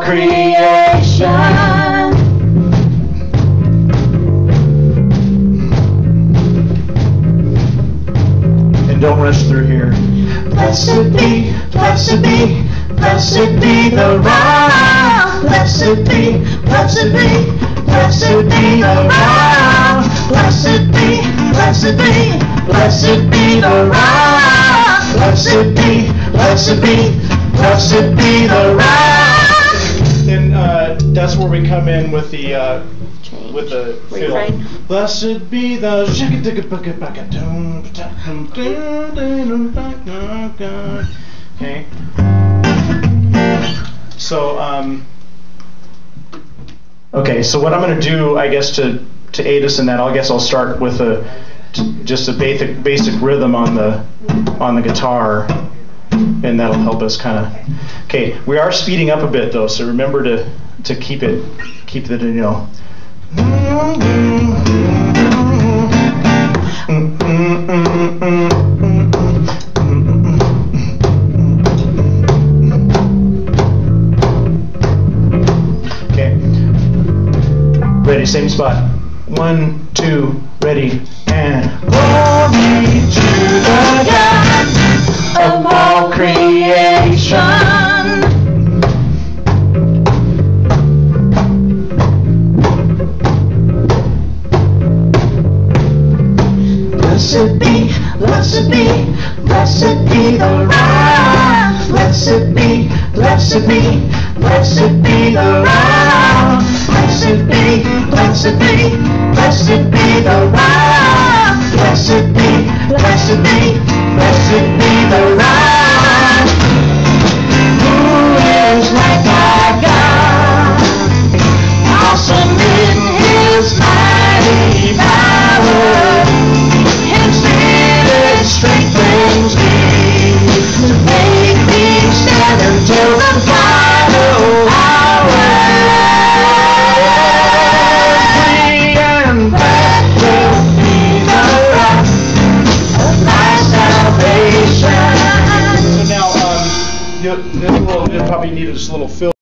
creation. And don't rush through here. Blessed be, blessed be, blessed be the rock. Blessed be, blessed be, blessed be the rock. Blessed be, blessed be, blessed be the rock. Blessed be, blessed be, blessed be the rock. And that's where we come in with the fill. Refrain. Blessed be the okay. So okay, so what I'm going to do, I guess, to aid us in that, I guess I'll start with just a basic rhythm on the guitar, and that'll help us kind of. Okay, we are speeding up a bit though, so remember to keep the Okay. Ready, same spot. 1, 2, ready, and Glory to the God of all creation. Blessed be, blessed be, blessed be the rock. Blessed be, blessed be, blessed be the rock. Blessed be, blessed be, blessed be the rock. Blessed be, blessed be, blessed be the rock. Who is like our God? Awesome in His mighty power. His Spirit strengthens me to make me stand until the final hour. Free and blessed be the rock of my salvation. so now you'll probably need just a little fill.